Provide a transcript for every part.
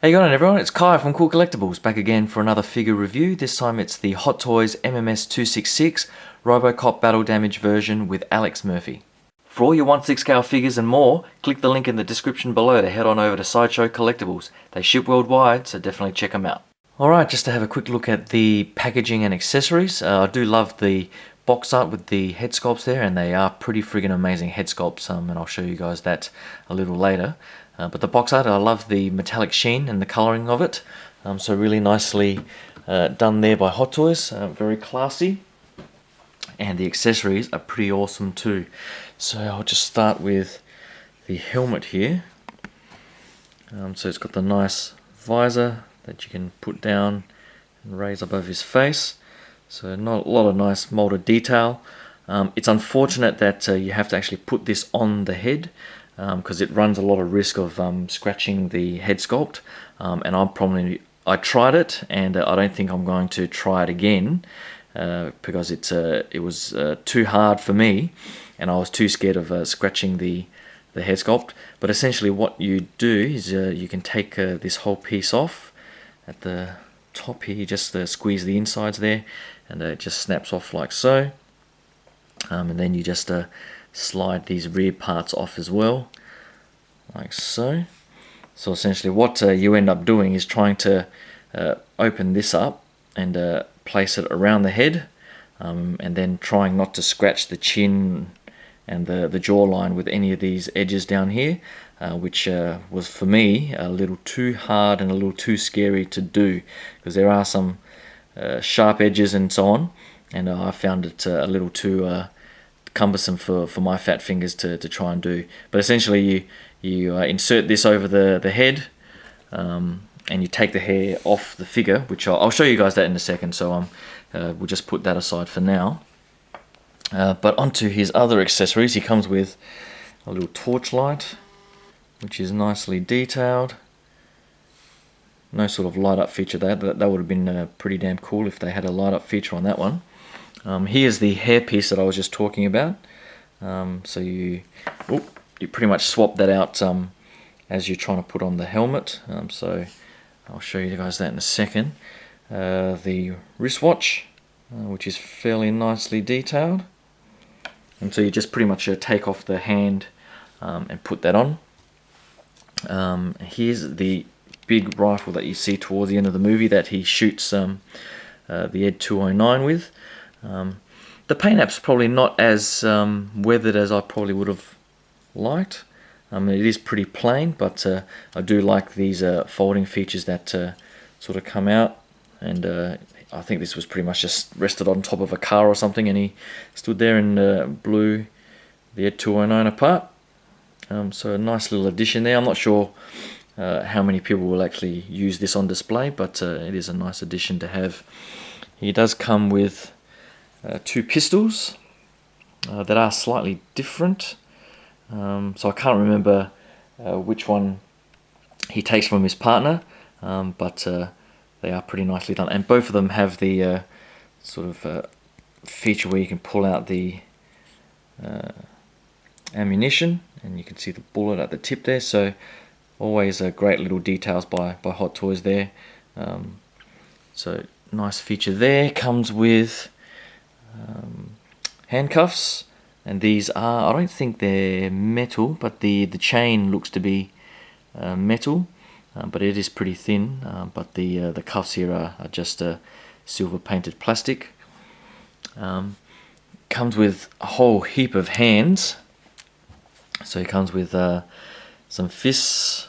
Hey, going on everyone, it's Kai from Kool Collectibles, back again for another figure review. This time it's the Hot Toys MMS266 Robocop Battle Damage version with Alex Murphy. For all your 1/6 scale figures and more, click the link in the description below to head on over to Sideshow Collectibles. They ship worldwide, so definitely check them out. Alright, just to have a quick look at the packaging and accessories. I do love the box art with the head sculpts there, and they are pretty friggin' amazing head sculpts, and I'll show you guys that a little later. But the box art, I love the metallic sheen and the colouring of it. So really nicely done there by Hot Toys, very classy. And the accessories are pretty awesome too. So I'll just start with the helmet here. So it's got the nice visor that you can put down and raise above his face. So not a lot of nice molded detail. It's unfortunate that you have to actually put this on the head, because it runs a lot of risk of scratching the head sculpt, and I tried it, and I don't think I'm going to try it again, because it was too hard for me, and I was too scared of scratching the head sculpt. But essentially what you do is you can take this whole piece off at the top here. You just squeeze the insides there, and it just snaps off like so, and then you just slide these rear parts off as well, like so. So essentially what you end up doing is trying to open this up and place it around the head, and then trying not to scratch the chin and the jawline with any of these edges down here, which was for me a little too hard and a little too scary to do, because there are some sharp edges and so on, and I found it a little too cumbersome for my fat fingers to try and do. But essentially you insert this over the head, and you take the hair off the figure, which I'll show you guys that in a second, so we'll just put that aside for now. But onto his other accessories. He comes with a little torchlight, which is nicely detailed. No sort of light up feature there. That would have been pretty damn cool if they had a light up feature on that one. Here's the hairpiece that I was just talking about. So you pretty much swap that out as you're trying to put on the helmet. So I'll show you guys that in a second. The wristwatch, which is fairly nicely detailed. And so you just pretty much take off the hand and put that on. Here's the big rifle that you see towards the end of the movie that he shoots the Ed 209 with. The paint app's probably not as weathered as I probably would have liked. It is pretty plain, but I do like these folding features that sort of come out, and I think this was pretty much just rested on top of a car or something, and he stood there and blew the Ed 209 apart. So a nice little addition there. I'm not sure how many people will actually use this on display, but it is a nice addition to have. He does come with two pistols that are slightly different. So I can't remember which one he takes from his partner, but they are pretty nicely done, and both of them have the sort of feature where you can pull out the ammunition, and you can see the bullet at the tip there. So always great little details by Hot Toys there. So nice feature there. Comes with handcuffs, and these are, I don't think they're metal, but the chain looks to be metal, but it is pretty thin. But the cuffs here are just silver painted plastic. Comes with a whole heap of hands. So it comes with some fists,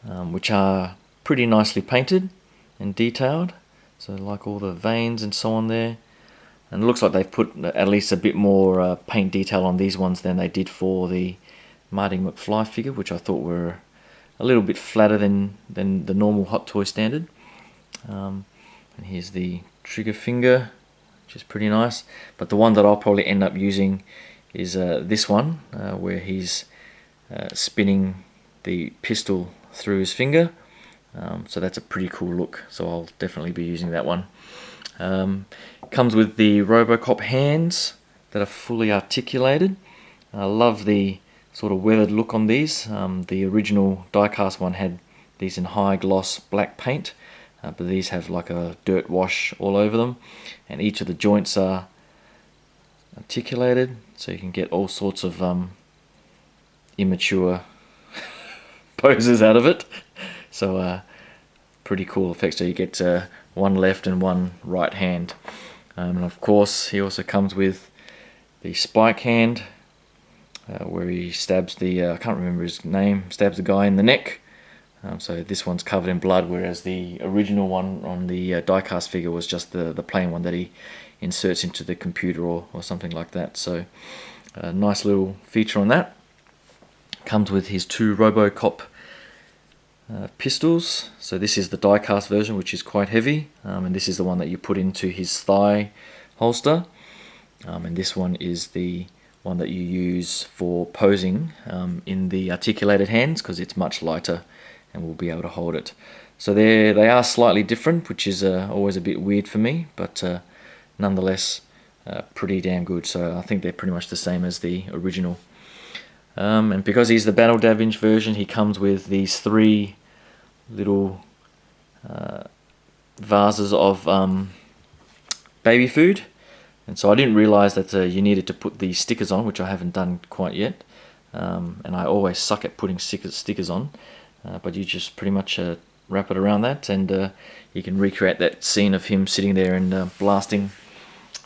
which are pretty nicely painted and detailed. So like all the veins and so on there. And it looks like they've put at least a bit more paint detail on these ones than they did for the Marty McFly figure, which I thought were a little bit flatter than the normal Hot Toy standard. And here's the trigger finger, which is pretty nice. But the one that I'll probably end up using is this one, where he's spinning the pistol through his finger. So that's a pretty cool look, so I'll definitely be using that one. Comes with the Robocop hands that are fully articulated. I love the sort of weathered look on these. The original diecast one had these in high gloss black paint, but these have like a dirt wash all over them, and each of the joints are articulated, so you can get all sorts of immature poses out of it. So pretty cool effect. So you get one left and one right hand, and of course he also comes with the spike hand, where he stabs the I can't remember his name, stabs the guy in the neck. So this one's covered in blood, whereas the original one on the die-cast figure was just the plain one that he inserts into the computer or something like that. So a nice little feature on that. Comes with his 2 Robocop pistols. So this is the die-cast version, which is quite heavy, and this is the one that you put into his thigh holster, and this one is the one that you use for posing in the articulated hands, because it's much lighter and we'll be able to hold it. So they are slightly different, which is always a bit weird for me, but nonetheless pretty damn good. So I think they're pretty much the same as the original. And because he's the battle damage version, he comes with these 3 little vases of baby food. And so I didn't realize that you needed to put the stickers on, which I haven't done quite yet. And I always suck at putting stickers on. But you just pretty much wrap it around that, and you can recreate that scene of him sitting there and blasting,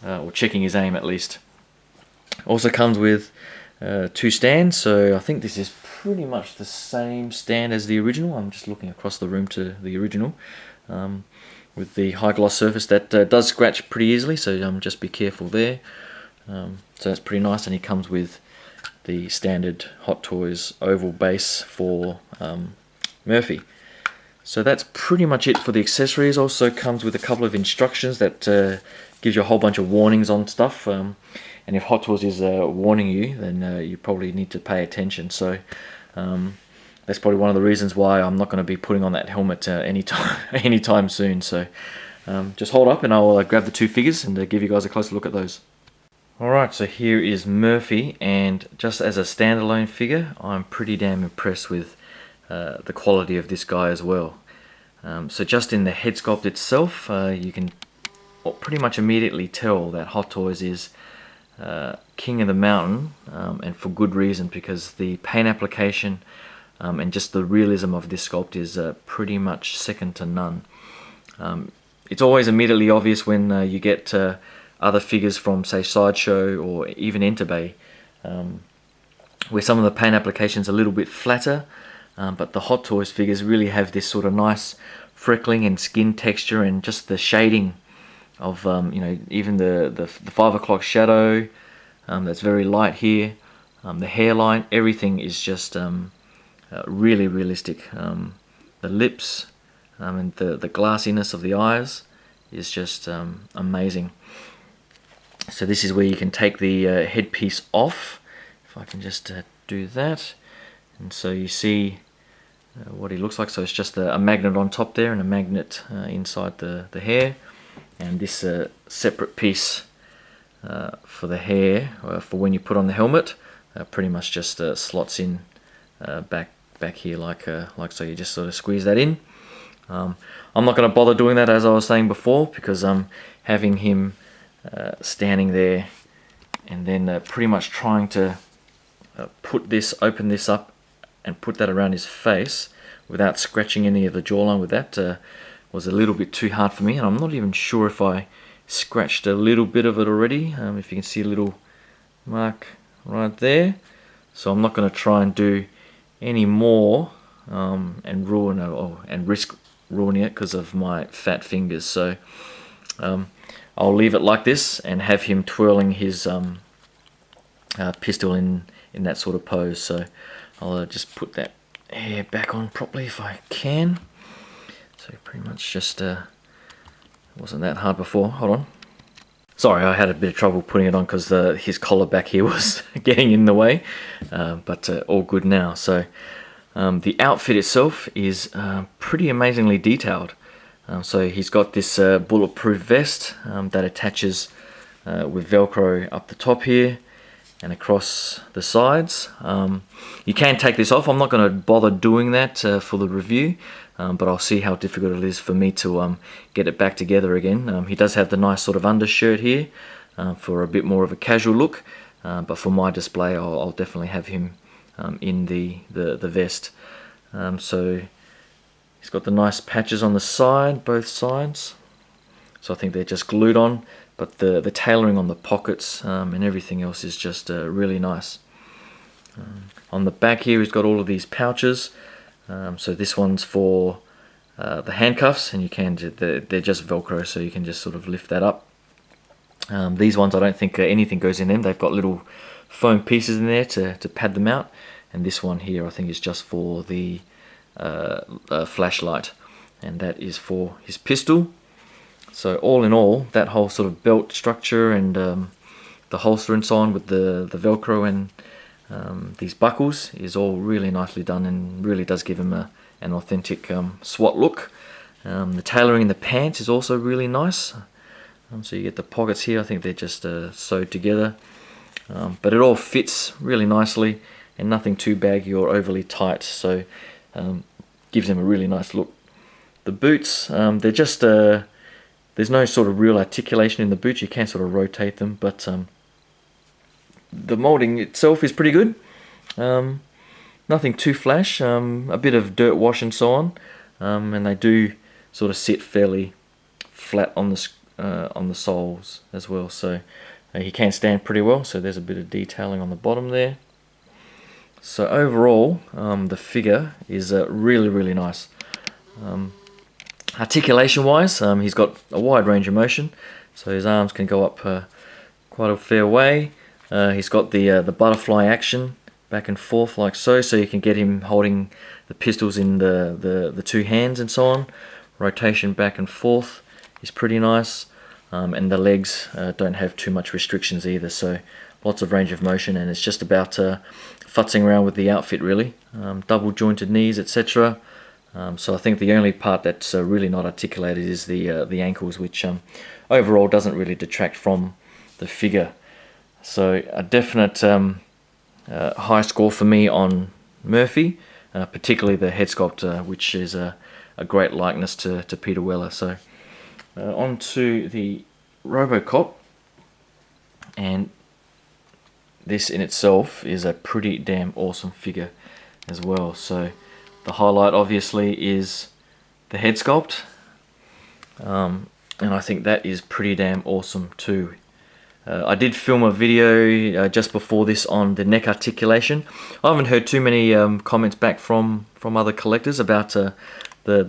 or checking his aim at least. Also comes with 2 stands, so I think this is pretty much the same stand as the original. I'm just looking across the room to the original, with the high gloss surface that does scratch pretty easily, so just be careful there. So that's pretty nice, and he comes with the standard Hot Toys oval base for Murphy. So that's pretty much it for the accessories. Also comes with a couple of instructions that gives you a whole bunch of warnings on stuff, and if Hot Toys is warning you, then you probably need to pay attention. So that's probably one of the reasons why I'm not going to be putting on that helmet anytime soon. So just hold up and I'll grab the 2 figures and give you guys a closer look at those. Alright, so here is Murphy, and just as a standalone figure, I'm pretty damn impressed with the quality of this guy as well. So just in the head sculpt itself, you can pretty much immediately tell that Hot Toys is king of the mountain, and for good reason, because the paint application and just the realism of this sculpt is pretty much second to none. It's always immediately obvious when you get other figures from, say, Sideshow or even Interbay, where some of the paint application's a little bit flatter, but the Hot Toys figures really have this sort of nice freckling and skin texture, and just the shading of even the 5 o'clock shadow that's very light here, the hairline, everything is just really realistic. The lips and the glassiness of the eyes is just amazing. So this is where you can take the headpiece off. If I can just do that, and so you see what he looks like. So it's just a magnet on top there and a magnet inside the hair, and this separate piece for the hair, for when you put on the helmet, pretty much just slots in back here like so. You just sort of squeeze that in. I'm not going to bother doing that, as I was saying before, because I'm having him standing there and then pretty much trying to open this up and put that around his face without scratching any of the jawline with that was a little bit too hard for me, and I'm not even sure if I scratched a little bit of it already. If you can see a little mark right there, so I'm not going to try and do any more and ruin and risk ruining it because of my fat fingers. So I'll leave it like this and have him twirling his pistol in that sort of pose. So I'll just put that hair back on properly if I can. So pretty much just wasn't that hard before. Hold on. Sorry, I had a bit of trouble putting it on because his collar back here was getting in the way, but all good now. So the outfit itself is pretty amazingly detailed. So he's got this bulletproof vest that attaches with Velcro up the top here and across the sides. You can take this off. I'm not going to bother doing that for the review, but I'll see how difficult it is for me to get it back together again. He does have the nice sort of undershirt here for a bit more of a casual look, but for my display I'll definitely have him in the vest. So he's got the nice patches on the side, both sides, so I think they're just glued on, but the tailoring on the pockets and everything else is just really nice. On the back here he's got all of these pouches, so this one's for the handcuffs, and they're just Velcro, so you can just sort of lift that up. These ones I don't think anything goes in them. They've got little foam pieces in there to pad them out, and this one here I think is just for the flashlight, and that is for his pistol. So all in all, that whole sort of belt structure and the holster and so on with the Velcro and these buckles is all really nicely done, and really does give him an authentic SWAT look. The tailoring in the pants is also really nice. So you get the pockets here, I think they're just sewed together, but it all fits really nicely and nothing too baggy or overly tight, so gives him a really nice look. The boots, they're just there's no sort of real articulation in the boots. You can sort of rotate them, but the molding itself is pretty good. Nothing too flash, a bit of dirt wash and so on, and they do sort of sit fairly flat on the soles as well, so he can stand pretty well. So there's a bit of detailing on the bottom there. So overall, the figure is really nice. Articulation wise, he's got a wide range of motion, so his arms can go up quite a fair way. He's got the butterfly action back and forth like so you can get him holding the pistols in the two hands and so on. Rotation back and forth is pretty nice, and the legs don't have too much restrictions either, so lots of range of motion, and it's just about futzing around with the outfit really. Double jointed knees, etc. So I think the only part that's really not articulated is the ankles, which overall doesn't really detract from the figure. So a definite high score for me on Murphy, particularly the head sculpt, which is a great likeness to Peter Weller. So on to the Robocop, and this in itself is a pretty damn awesome figure as well. So the highlight obviously is the head sculpt, and I think that is pretty damn awesome too. I did film a video just before this on the neck articulation. I haven't heard too many comments back from other collectors about the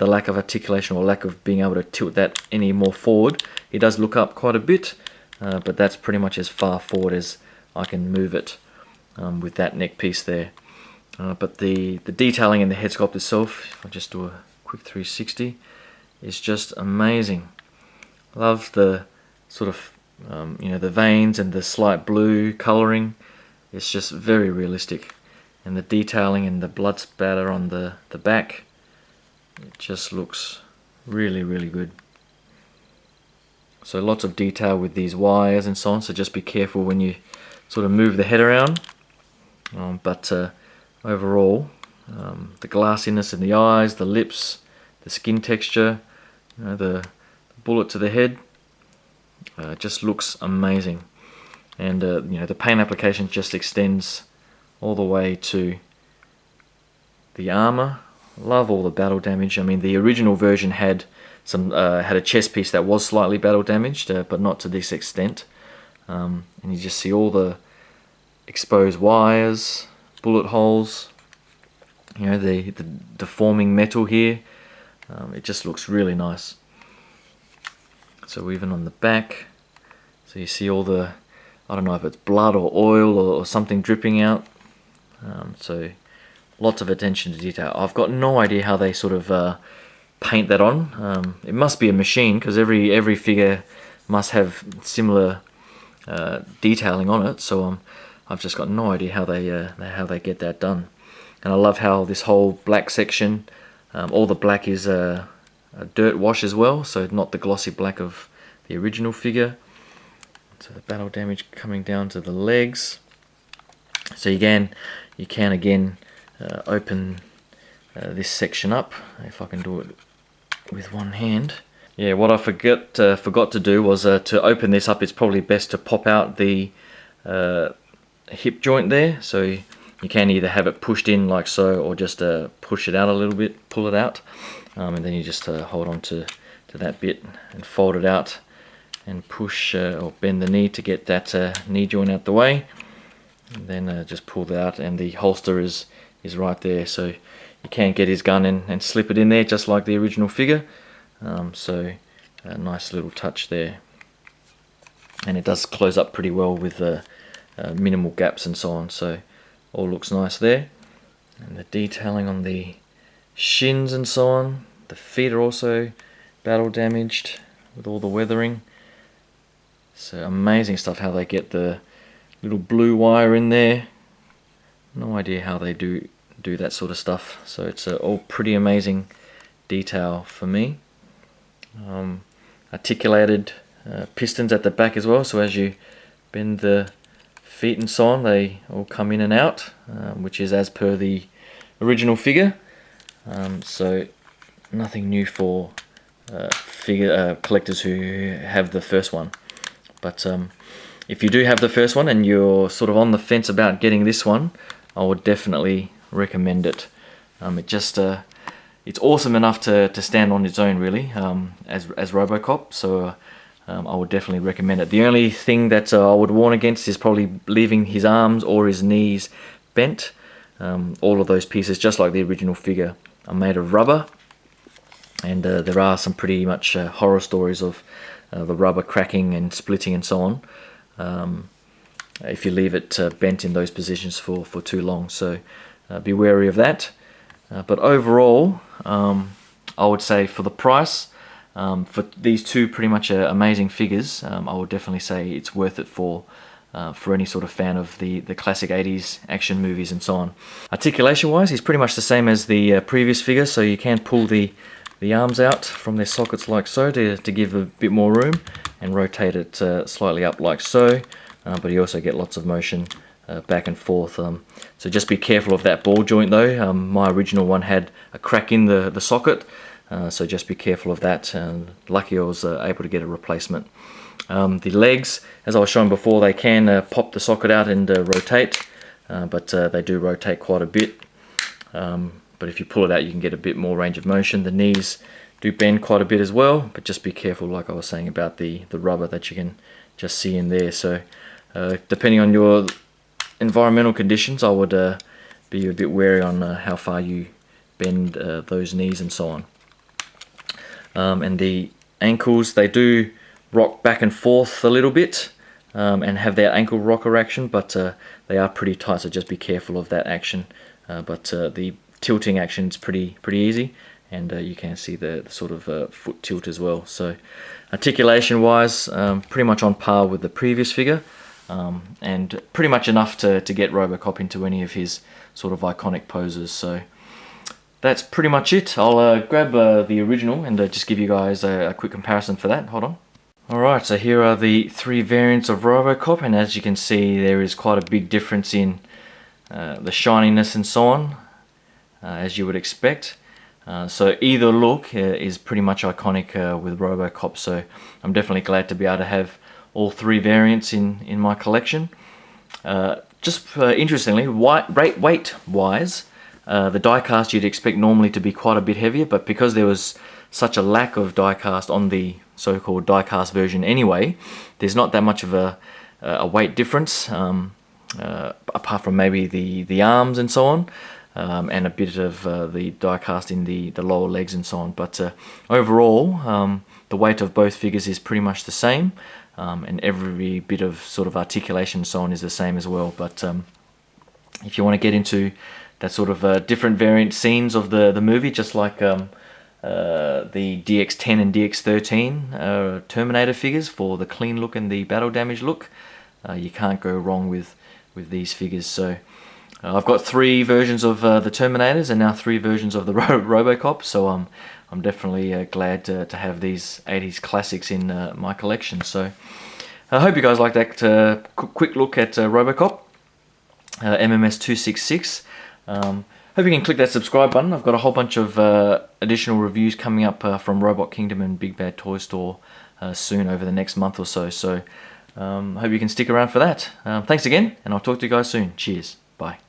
lack of articulation or lack of being able to tilt that any more forward. It does look up quite a bit, but that's pretty much as far forward as I can move it with that neck piece there. But the detailing in the head sculpt itself, if I just do a quick 360, is just amazing. Love the sort of the veins and the slight blue colouring. It's just very realistic, and the detailing and the blood spatter on the back, it just looks really good. So lots of detail with these wires and so on, so just be careful when you sort of move the head around, but overall the glassiness in the eyes, the lips, the skin texture, the bullet to the head, just looks amazing. And the paint application just extends all the way to the armor. Love all the battle damage. I mean, the original version had a chest piece that was slightly battle damaged, but not to this extent. And you just see all the exposed wires, bullet holes, the deforming metal here. It just looks really nice. So even on the back, so you see all the, I don't know if it's blood or oil or something dripping out. So lots of attention to detail. I've got no idea how they sort of paint that on. It must be a machine, because every figure must have similar detailing on it. So I've just got no idea how they get that done. And I love how this whole black section, all the black is a dirt wash as well, so not the glossy black of the original figure. So the battle damage coming down to the legs. So you can again open this section up, if I can do it with one hand. Yeah, what I forgot to do was to open this up. It's probably best to pop out the hip joint there, so you can either have it pushed in like so, or just push it out a little bit, pull it out, and then you just hold on to that bit and fold it out and push or bend the knee to get that knee joint out the way, and then just pull that out, and the holster is right there, so you can get his gun and slip it in there just like the original figure. So a nice little touch there, and it does close up pretty well with minimal gaps and so on, so all looks nice there. And the detailing on the shins and so on, the feet are also battle damaged with all the weathering. So amazing stuff how they get the little blue wire in there. No idea how they do that sort of stuff, so it's all pretty amazing detail for me. Articulated pistons at the back as well, so as you bend the feet and so on, they all come in and out, which is as per the original figure. So nothing new for collectors who have the first one. But if you do have the first one and you're sort of on the fence about getting this one, I would definitely recommend it. It's awesome enough to stand on its own, really, as Robocop, so I would definitely recommend it. The only thing that I would warn against is probably leaving his arms or his knees bent. All of those pieces, just like the original figure, are made of rubber, and there are some pretty much horror stories of the rubber cracking and splitting and so on, if you leave it bent in those positions for too long, so be wary of that. But overall, I would say for the price, for these two pretty much amazing figures, I would definitely say it's worth it for any sort of fan of the classic 80s action movies and so on. Articulation wise, he's pretty much the same as the previous figure, so you can pull the arms out from their sockets like so to give a bit more room, and rotate it slightly up like so, but you also get lots of motion back and forth. So just be careful of that ball joint though. My original one had a crack in the socket, so just be careful of that. Lucky I was able to get a replacement. The legs, as I was showing before, they can pop the socket out and rotate, but they do rotate quite a bit. But if you pull it out, you can get a bit more range of motion. The knees do bend quite a bit as well, but just be careful, like I was saying, about the rubber that you can just see in there. So depending on your environmental conditions, I would be a bit wary on how far you bend those knees and so on. And the ankles, they do rock back and forth a little bit, and have their ankle rocker action, but they are pretty tight, so just be careful of that action. But the tilting action is pretty easy, and you can see the sort of foot tilt as well. So articulation wise, pretty much on par with the previous figure, and pretty much enough to get Robocop into any of his sort of iconic poses. So that's pretty much it. I'll grab the original and just give you guys a quick comparison for that. Hold on. Alright, so here are the three variants of Robocop, and as you can see, there is quite a big difference in the shininess and so on, as you would expect. So either look is pretty much iconic with Robocop, so I'm definitely glad to be able to have all three variants in my collection. Just interestingly, weight wise, the die cast you'd expect normally to be quite a bit heavier, but because there was such a lack of die cast on the so-called die cast version anyway, there's not that much of a weight difference, apart from maybe the arms and so on, and a bit of the die cast in the lower legs and so on. But overall, the weight of both figures is pretty much the same, and every bit of sort of articulation and so on is the same as well. But if you want to get into that sort of different variant scenes of the movie, just like the DX10 and DX13 Terminator figures for the clean look and the battle damage look, you can't go wrong with these figures. So I've got three versions of the Terminators and now three versions of the Robocop, so I'm definitely glad to have these 80s classics in my collection. So I hope you guys like that quick look at Robocop, MMS266. Hope you can click that subscribe button. I've got a whole bunch of additional reviews coming up from Robot Kingdom and Big Bad Toy Store soon over the next month or so. So hope you can stick around for that. Thanks again, and I'll talk to you guys soon. Cheers. Bye.